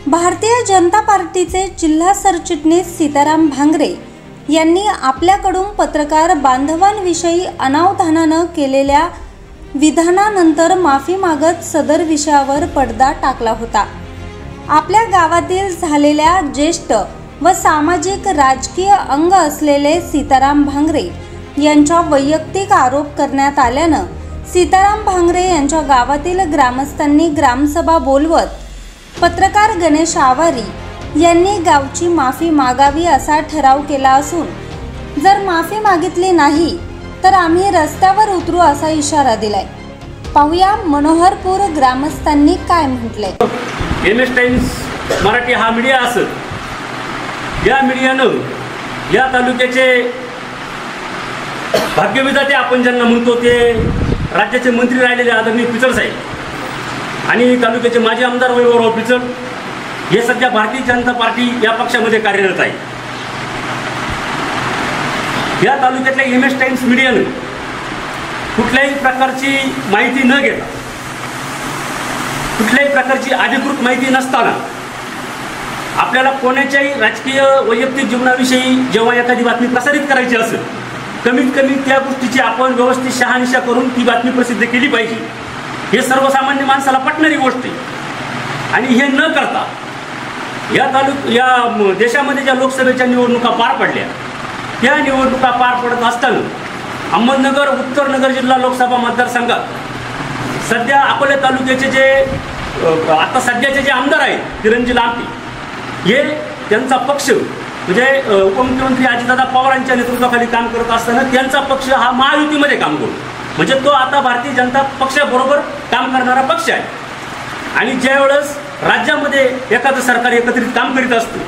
भारतीय जनता पार्टीचे जिल्हा सरचिटणीस सीताराम भांगरे यांनी आपल्याकडून पत्रकार बांधवांविषयी अनावधानानं केलेल्या विधानानंतर माफी मागत सदर विषयावर पडदा टाकला होता। आपल्या गावातील झालेल्या ज्येष्ठ व सामाजिक राजकीय अंग असलेले सीताराम भांगरे यांच्या वैयक्तिक आरोप करण्यात आल्यानं सीताराम भांगरे यांच्या गावातील ग्रामस्थांनी ग्रामसभा बोलवत पत्रकार गणेश आवारी यांनी गावची माफी मागावी असा ठराव केला असून जर माफी मागितली नाही तर आम्ही रस्त्यावर उतरू असा इशारा दिलाय। पाहूया मनोहरपूर ग्रामस्थांनी काय म्हटलंय। MS टाइम्स मराठी हा मीडिया असत, या मीडियानं या तालुक्याचे भाग्यविधाते आपण ज्यांना म्हणतो ते राज्याचे मंत्री राहिलेले आदरणीय पिचड साहेब आणि तालुक्याचे माजी आमदार वैभवराव पिचड हे सध्या भारतीय जनता पार्टी या पक्षामध्ये कार्यरत आहे। या तालुक्यातल्या MS टाइम्स मीडियानं कुठल्याही प्रकारची माहिती न घेता, कुठल्याही प्रकारची अधिकृत माहिती नसताना आपल्याला कोणाच्याही राजकीय वैयक्तिक जीवनाविषयी जेव्हा एखादी बातमी प्रसारित करायची असेल, कमीत कमी त्या गोष्टीची आपण व्यवस्थित शहानिशा करून ती बातमी प्रसिद्ध केली पाहिजे। हे सर्वसामान्य माणसाला पटणारी गोष्ट आहे। आणि हे न करता या देशामध्ये ज्या लोकसभेच्या निवडणुका पार पडल्या, त्या निवडणुका पार पडत असताना अहमदनगर उत्तर नगर जिल्हा लोकसभा मतदारसंघात सध्या अकोले तालुक्याचे जे आता सध्याचे जे आमदार आहेत किरणजी लांबे, हे त्यांचा पक्ष म्हणजे उपमुख्यमंत्री अजितदादा पवारांच्या नेतृत्वाखाली काम करत असताना त्यांचा पक्ष हा महायुतीमध्ये काम करतो, म्हणजे तो आता भारतीय जनता पक्षाबरोबर काम करणारा पक्ष आहे। आणि ज्यावेळेस राज्यामध्ये एखादं सरकार एकत्रित काम करीत असतं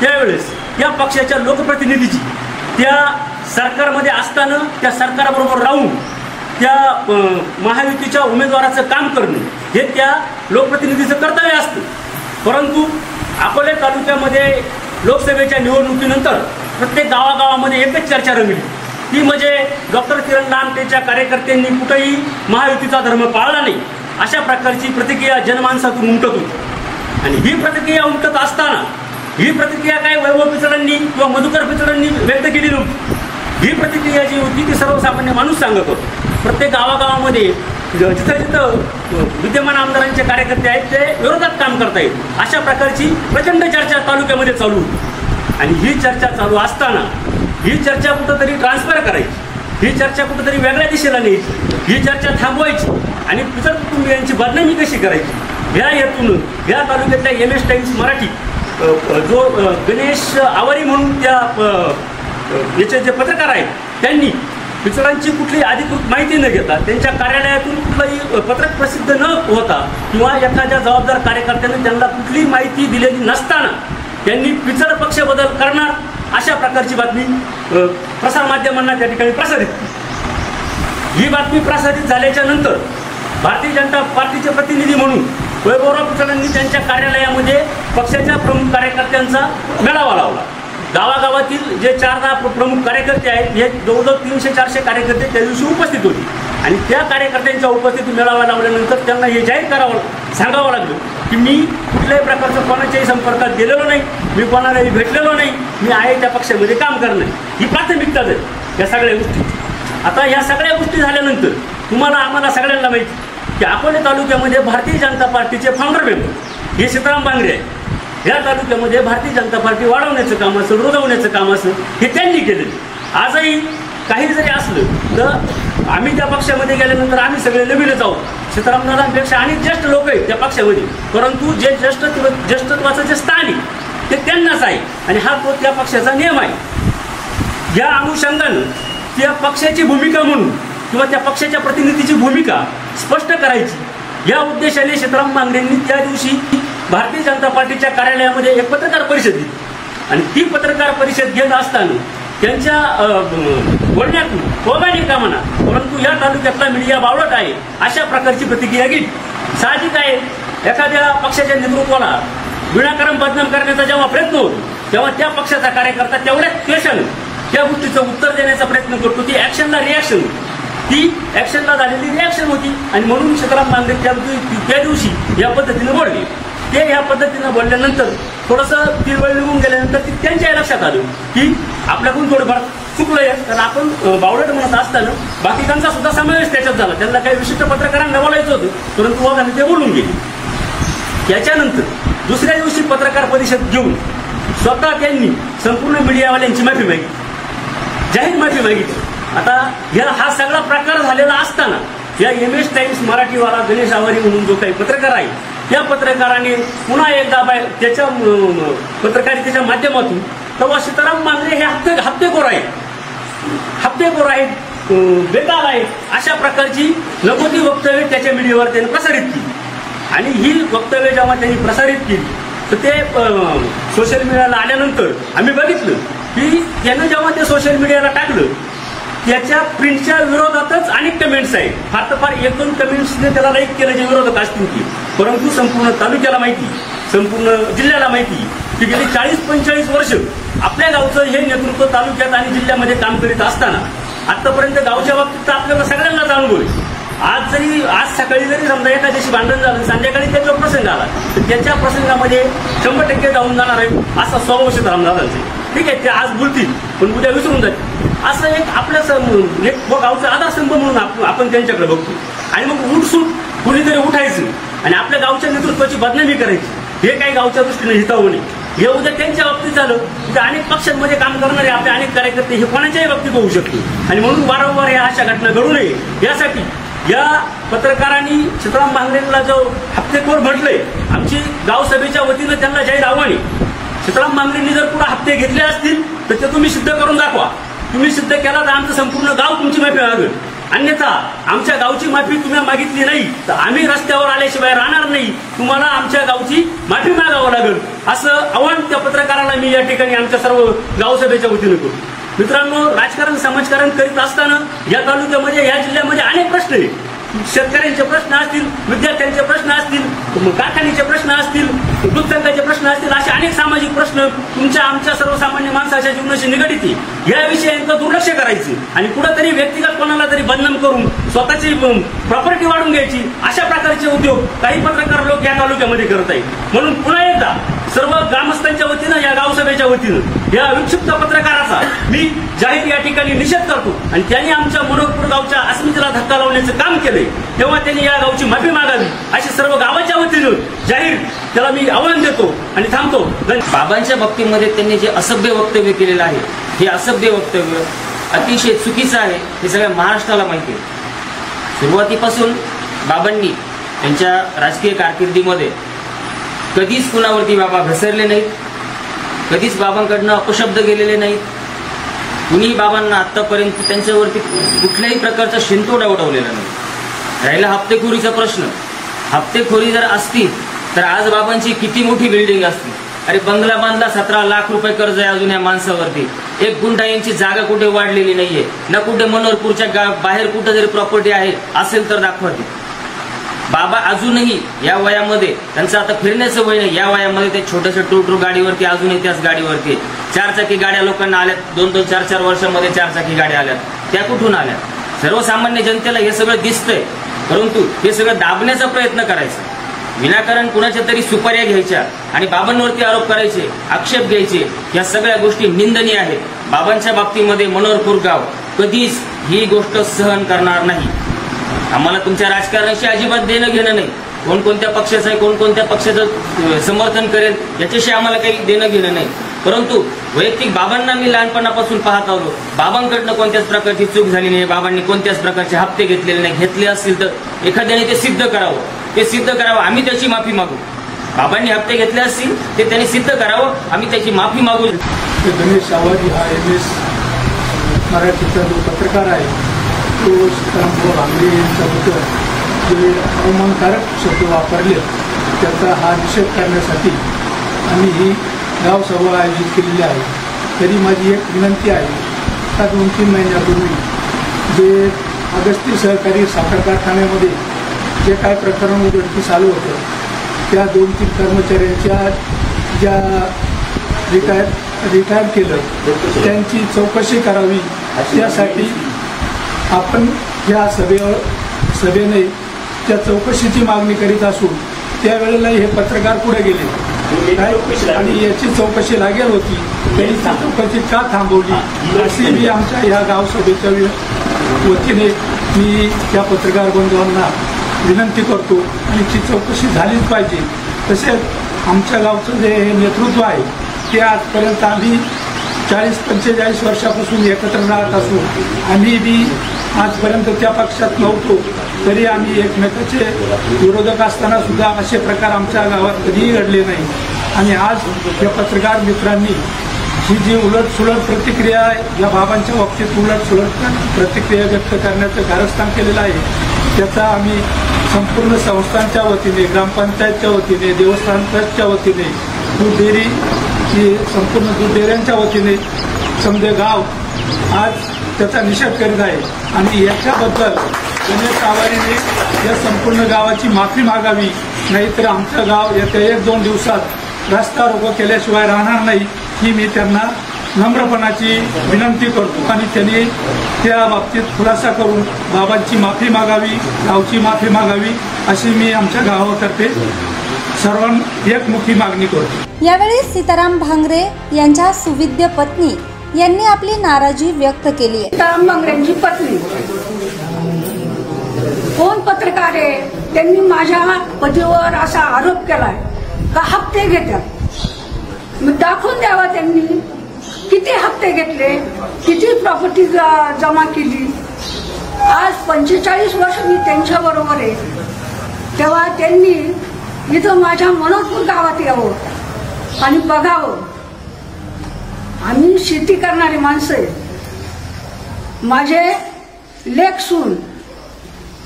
त्यावेळेस या पक्षाच्या लोकप्रतिनिधीची त्या सरकारमध्ये असताना त्या सरकाराबरोबर राहून त्या महायुतीच्या उमेदवाराचं काम करणं हे त्या लोकप्रतिनिधीचं कर्तव्य असतं। परंतु अकोले तालुक्यामध्ये लोकसभेच्या निवडणुकीनंतर प्रत्येक गावागावामध्ये एकच चर्चा रंगली, ती म्हणजे डॉक्टर किरण लांबटेच्या कार्यकर्त्यांनी कुठेही महायुतीचा धर्म पाळला नाही अशा प्रकारची प्रतिक्रिया जनमानसातून उमटत होती। आणि ही प्रतिक्रिया उमटत असताना ही प्रतिक्रिया काय वैभव पिचडांनी किंवा मधुकर पिचडांनी व्यक्त केली नव्हती। ही प्रतिक्रिया जी होती ती सर्वसामान्य माणूस सांगत होता। प्रत्येक गावागावामध्ये जिथं जिथं विद्यमान आमदारांचे कार्यकर्ते आहेत ते विरोधात काम करतायत अशा प्रकारची प्रचंड चर्चा तालुक्यामध्ये चालू होती। आणि ही चर्चा चालू असताना ही चर्चा कुठंतरी ट्रान्सफर करायची, ही चर्चा कुठंतरी वेगळ्या दिशेला न्यायची, ही चर्चा थांबवायची आणि पिचड कुटुंबियांची बदनामी कशी करायची या हेतून या तालुक्यातल्या MS टाइम्स मराठी जो गणेश आवारी म्हणून त्या याचे जे पत्रकार आहेत त्यांनी पिचडांची कुठली अधिकृत माहिती न घेता त्यांच्या कार्यालयातून कुठलंही पत्रक प्रसिद्ध न होता किंवा एखाद्या जबाबदार कार्यकर्त्याने त्यांना कुठली माहिती दिलेली नसताना त्यांनी पिचड पक्ष बदल करणार अशा प्रकारची बातमी प्रसारमाध्यमांना त्या ठिकाणी प्रसारित केली। ही बातमी प्रसारित झाल्याच्या नंतर भारतीय जनता पार्टीचे प्रतिनिधी म्हणून वैभवराव पिचडांनी त्यांच्या कार्यालयामध्ये पक्षाच्या प्रमुख कार्यकर्त्यांचा मेळावा लावला। गावागावातील जे 4-10 प्रमुख कार्यकर्ते आहेत हे जवळजवळ 300-400 कार्यकर्ते त्या दिवशी उपस्थित होते आणि त्या कार्यकर्त्यांच्या उपस्थितीत मेळावा लावल्यानंतर त्यांना हे जाहीर सांगावं लागलं की मी कुठल्याही प्रकारचं कोणाच्याही संपर्कात गेलेलो नाही, मी कोणालाही भेटलेलो नाही, मी आहे त्या पक्षामध्ये काम करणं ही प्राथमिकता आहे या सगळ्या गोष्टी। आता या सगळ्या गोष्टी झाल्यानंतर तुम्हाला आम्हाला सगळ्यांना माहिती की अकोले तालुक्यामध्ये भारतीय जनता पार्टीचे फाउंडर मेंबर हे सीताराम भांगरे आहे। या तालुक्यामध्ये भारतीय जनता पार्टी वाढवण्याचं काम असेल, रुजवण्याचं काम असेल हे त्यांनी केलेलं। आजही काही जरी असलं तर आम्ही त्या पक्षामध्ये गेल्यानंतर आम्ही सगळे नवीनच आहोत। सीतारामदादांपेक्षा अनेक ज्येष्ठ लोक आहेत त्या पक्षामध्ये, परंतु जे ज्येष्ठत्वाचं जे स्थान आहे ते त्यांनाच आहे आणि हा तो त्या पक्षाचा नियम आहे। या अनुषंगानं त्या पक्षाची भूमिका म्हणून किंवा त्या पक्षाच्या प्रतिनिधीची भूमिका स्पष्ट करायची या उद्देशाने सीताराम भांगरेंनी त्या दिवशी भारतीय जनता पार्टीच्या कार्यालयामध्ये एक पत्रकार परिषद दिली आणि ती पत्रकार परिषद घेत असताना त्यांच्या बोलण्यातून कोबानी का म्हणा परंतु या तालुक्यातला मीडिया बावळट आहे अशा प्रकारची प्रतिक्रिया घेतली। साहजिक आहे, एखाद्या पक्षाच्या नेतृत्वाला विनाकारण बदनाम करण्याचा जेव्हा प्रयत्न होतो तेव्हा त्या पक्षाचा कार्यकर्ता तेवढ्याच क्वेश्चन त्या गोष्टीचं उत्तर देण्याचा प्रयत्न करतो, ती ॲक्शनला रिॲक्शन ती ॲक्शनला झालेली रिॲक्शन होती आणि म्हणून सीताराम भांगरे त्या दिवशी या पद्धतीने बोलले। ते ह्या पद्धतीनं बोलल्यानंतर थोडंसं तिळवळ निघून गेल्यानंतर त्यांच्या लक्षात आलं की आपल्याकडून थोडंफार चुकलंय, कारण आपण बावळट म्हणत असताना बाकीकांचा सुद्धा समावेश त्याच्यात झाला. त्यांना काही विशिष्ट पत्रकारांना बोलायचं होतं, परंतु वाघाने ते बोलून गेले. त्याच्यानंतर दुसऱ्या दिवशी पत्रकार परिषद घेऊन स्वतः त्यांनी संपूर्ण मीडियावाल्यांची माफी मागितली, जाहीर माफी मागितली. आता हा सगळा प्रकार झालेला असताना या MS टाइम्स मराठीवाला गणेश आवारी म्हणून जो काही पत्रकार आहे, या पत्रकाराने पुन्हा एकदा त्याच्या पत्रकारितेच्या माध्यमातून तेव्हा सीताराम भांगरे हे हप्तेखोर आहेत, बेताल आहेत, अशा प्रकारची लगोती वक्तव्य त्याच्या मीडियावर त्यांनी प्रसारित केली. आणि ही वक्तव्य जेव्हा त्यांनी प्रसारित केली तर ते सोशल मीडियाला आल्यानंतर आम्ही बघितलं की त्यानं जेव्हा ते सोशल मीडियाला टाकलं त्याच्या प्रिंटच्या विरोधातच अनेक कमेंट्स आहेत. फार तर फार 1-2 कमेंट्सने त्याला लाईक केलं जे विरोधक असतील की, परंतु संपूर्ण तालुक्याला माहिती, संपूर्ण जिल्ह्याला माहिती की गेली 40-45 वर्ष आपल्या गावचं हे नेतृत्व तालुक्यात आणि जिल्ह्यामध्ये काम करीत असताना आतापर्यंत गावच्या बाबतीत आपल्याला सगळ्यांनाच अनुभव आहे. आज सकाळी जरी समजा एखाद्याशी भांडण झालं, संध्याकाळी त्याचा प्रसंग आला तर त्याच्या प्रसंगामध्ये 100% जाऊन जाणार आहे असा स्वभाव सीताराम दादांचा. ठीक आहे, ते आज बोलतील पण उद्या विसरून जातील. असं एक आपल्या गावचा आधारस्तंभ म्हणून आपण त्यांच्याकडे बघतो. आणि मग उठसूट कुणीतरी उठायचं आणि आपल्या गावच्या नेतृत्वाची बदनामी करायची, हे काही गावच्या दृष्टीने हितावं नाही. हे उद्या त्यांच्या बाबतीत झालं तर अनेक पक्षांमध्ये काम करणारे आपले अनेक कार्यकर्ते हे कोणाच्याही बाबतीत होऊ शकते. आणि म्हणून वारंवार या अशा घटना घडू नये यासाठी या पत्रकारांनी सीताराम भांगरेंना जो हप्तेखोर म्हटलंय, आमची गावसभेच्या वतीनं त्यांना जाहीर आव्हान आहे. सीताराम भांगरेंनी जर पुढे हप्ते घेतले असतील तर ते तुम्ही सिद्ध करून दाखवा. तुम्ही सिद्ध केला तर आमचं संपूर्ण गाव तुमची माफी मागेल. अन्यथा आमच्या गावची माफी तुम्ही मागितली नाही तर आम्ही रस्त्यावर आल्याशिवाय राहणार नाही, तुम्हाला आमच्या गावची माफी मागावं लागेल, असं आव्हान त्या पत्रकाराला मी या ठिकाणी आमच्या सर्व गावसभेच्या वतीनं करतो. मित्रांनो, राजकारण समाजकारण करीत असताना या तालुक्यामध्ये या जिल्ह्यामध्ये अनेक प्रश्न आहेत. शेतकऱ्यांचे प्रश्न असतील, विद्यार्थ्यांचे प्रश्न असतील, कारखान्याचे प्रश्न असतील, दूध संघाचे प्रश्न असतील, असे अनेक सामाजिक प्रश्न तुमच्या आमच्या सर्वसामान्य माणसाच्या जीवनाशी निगडीत आहे. या विषयांचं दुर्लक्ष करायचं आणि कुठंतरी व्यक्तिगत कोणाला तरी बदनाम करून स्वतःची प्रॉपर्टी वाढून घ्यायची, अशा प्रकारचे उद्योग काही पत्रकार लोक या तालुक्यामध्ये करत आहेत. म्हणून पुन्हा एकदा सर्व ग्रामस्थांच्या वतीनं या गावसभेच्या वतीनं या विक्षिप्त पत्रकाराचा मी जाहीर या ठिकाणी निषेध करतो. आणि त्यांनी आमच्या मनोहरपूर गावच्या अस्मितेला धक्का लावण्याचं काम केलंय तेव्हा त्यांनी या गावची माफी मागावी अशी सर्व गावाच्या वतीनं जाहीर त्याला मी आव्हान देतो आणि थांबतो. बाबांच्या बाबतीमध्ये त्यांनी जे असभ्य वक्तव्य केलेलं आहे, हे असभ्य वक्तव्य अतिशय चुकीचं आहे, हे सगळ्या महाराष्ट्राला माहिती आहे. सुरुवातीपासून बाबांनी त्यांच्या राजकीय कारकिर्दीमध्ये कधीच कुणावरती बाबा घसरले नाहीत, कधीच बाबांकडनं अपशब्द गेलेले नाहीत. कुणी बाबांना आतापर्यंत त्यांच्यावरती कुठल्याही प्रकारचा शिंतोडा उडवलेला नाही. राहिला हप्तेखोरीचा प्रश्न, हप्तेखोरी जर असती तर आज बाबांची किती मोठी बिल्डिंग असती. अरे बंगला बांधला, 17 लाख रुपये कर्ज आहे अजून या माणसावरती. 1 गुंठा यांची जागा कुठे वाढलेली नाहीये ना, कुठे मनोहरपूरच्या बाहेर कुठं जरी प्रॉपर्टी आहे असेल तर दाखवा ती. बाबा अजूनही या वयामध्ये, त्यांचं आता फिरण्याचं वय नाही, या वयामध्ये ते छोट्याशा टूटू गाडीवरती अजूनही त्याच गाडीवरती 4 चाकी गाड्या लोकांना आल्यात. 2-2, 4-4 वर्षामध्ये 4 चाकी गाड्या आल्यात. त्या कुठून आल्या? सर्वसामान्य जनतेला हे सगळं दिसतंय, परंतु हे सगळं दाबण्याचा प्रयत्न करायचा, विनाकारण कुणाच्या तरी सुपाऱ्या घ्यायच्या आणि बाबांवरती आरोप करायचे, आक्षेप घ्यायचे, या सगळ्या गोष्टी निंदनीय आहेत. बाबांच्या बाबतीमध्ये मनोहरपूर गाव कधीच ही गोष्ट सहन करणार नाही. आम्हाला तुमच्या राजकारणाशी अजिबात देणं घेणं नाही. कोणकोणत्या पक्षाचं आहे, कोणकोणत्या पक्षाचं समर्थन करेल याच्याशी आम्हाला काही देणं घेणं नाही. परंतु वैयक्तिक बाबांना मी लहानपणापासून पाहत आलो. बाबांकडनं कोणत्याच प्रकारची चूक झाली नाही, बाबांनी कोणत्याच प्रकारचे हप्ते घेतलेले नाही. घेतले असतील तर एखाद्याने ते सिद्ध करावं, ते सिद्ध करावं, आम्ही त्याची माफी मागू. बाबांनी हप्ते घेतले असतील ते त्यांनी सिद्ध करावं, आम्ही त्याची माफी मागू. गणेश आवाजी हा MS मराठीचा जो पत्रकार आहे तो सीताराम भांगरे यांच्याबद्दल जे अवमानकारक शब्द वापरले त्याचा हा निषेध करण्यासाठी आम्ही ही गावसभा आयोजित केलेली आहे. तरी माझी एक विनंती आहे, आता 2-3 महिन्यापूर्वी जे अगस्ती सहकारी साखर कारखान्यामध्ये जे काय प्रकरण उघडकीस आलं होतं त्या 2-3 कर्मचाऱ्यांच्या ज्या रिटायर केलं त्यांची चौकशी करावी, त्यासाठी आपण या सभेने त्या चौकशीची मागणी करीत असून त्यावेळेला हे पत्रकार पुढे गेले आणि याची चौकशी लागेल होती, त्यांनी चौकशी का थांबवली अशी मी आमच्या ह्या गावसभेच्या वतीने मी त्या पत्रकार बंधूंना विनंती करतो आणि ती चौकशी झालीच पाहिजे. तसेच आमच्या गावचं जे नेतृत्व आहे ते आजपर्यंत आम्ही 40-45 वर्षापासून एकत्र राहत असू, आम्ही बी आजपर्यंत त्या पक्षात नव्हतो, तरी आम्ही एकमेकाचे विरोधक असताना सुद्धा असे प्रकार आमच्या गावात कधीही घडले नाही. आणि आज या पत्रकार मित्रांनी ही जी उलटसुलट प्रतिक्रिया या बाबांच्या बाबतीत उलटसुलट प्रतिक्रिया व्यक्त करण्याचं कारस्थान केलेलं आहे, त्याचा आम्ही संपूर्ण संस्थांच्या वतीने, ग्रामपंचायतच्या वतीने, देवस्थान ट्रस्टच्या वतीने, दूध डेअरी ही संपूर्ण दूध डेअऱ्यांच्या वतीने समजे गाव आज त्याचा निषेध करीत आहे. आणि याच्याबद्दल गणेश आवारीने या संपूर्ण गावाची माफी मागावी, नाहीतर आमचं गाव येत्या 1-2 दिवसात रस्ता रोको केल्याशिवाय राहणार नाही ही मी त्यांना नम्रपणाची विनंती करतो. आणि त्यांनी त्या बाबतीत खुलासा करून बाबांची माफी मागावी, गावची माफी मागावी अशी मी आमच्या गावातर्फे सर्वांना एकमुखी मागणी करतो. यावेळी सीताराम भांगरे यांच्या सुविद्य पत्नी यांनी आपली नाराजी व्यक्त केली आहे. सीताराम भांगरेंची पत्नी कोण पत्रकार आहे, त्यांनी माझ्या पतीवर असा आरोप केलाय का हप्ते घेतात. मग दाखवून द्यावा त्यांनी किती हप्ते घेतले, किती प्रॉपर्टी जमा केली. आज 45 वर्ष मी त्यांच्या बरोबर आहे, तेव्हा त्यांनी इथं माझ्या मनोरपूर गावात यावं आणि बघावं. आम्ही शेती करणारी माणसं आहे, माझे लेक सून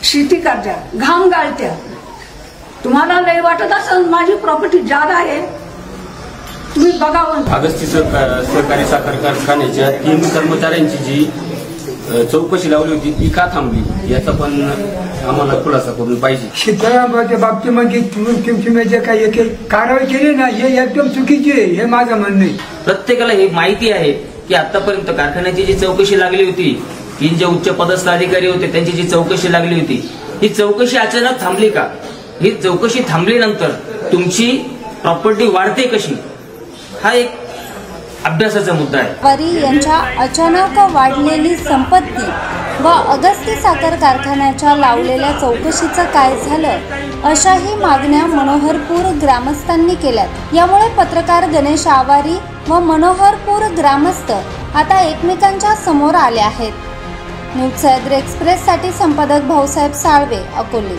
शेती करत्या, घाम गाळत्या. तुम्हाला लय वाटत असेल माझी प्रॉपर्टी जादा आहे, तुम्ही बघावं. अगस्ती सहकारी साखर कारखान्याच्या 3 कर्मचाऱ्यांची जी चौकशी लावली होती ती का थांबली याचा पण आम्हाला खुलासा करून पाहिजे. सीतारामच्या बाबतीमध्ये तुम्ही जे काही कारवाई केली ना हे एकदम चुकीची आहे, हे माझं म्हणणं आहे. प्रत्येकाला हे माहिती आहे की आतापर्यंत कारखान्याची जी चौकशी लागली होती, 3 जे उच्च पदस्थ अधिकारी होते त्यांची जी चौकशी लागली होती, ही चौकशी अचानक थांबली का? ही चौकशी थांबल्यानंतर तुमची प्रॉपर्टी वाढते कशी, हा एक अभ्यासाचा मुद्दा आहे. आवारी यांच्या अचानक वाढलेली संपत्ती व अगस्ती साखर कारखान्याच्या लावलेल्या चौकशीचं काय झालं अशाही मागण्या मनोहरपूर ग्रामस्थांनी केल्यात. यामुळे पत्रकार गणेश आवारी व मनोहरपूर ग्रामस्थ आता एकमेकांच्या समोर आले आहेत. न्यूज सह्याद्री एक्सप्रेससाठी संपादक भाऊसाहेब साळवे, अकोले.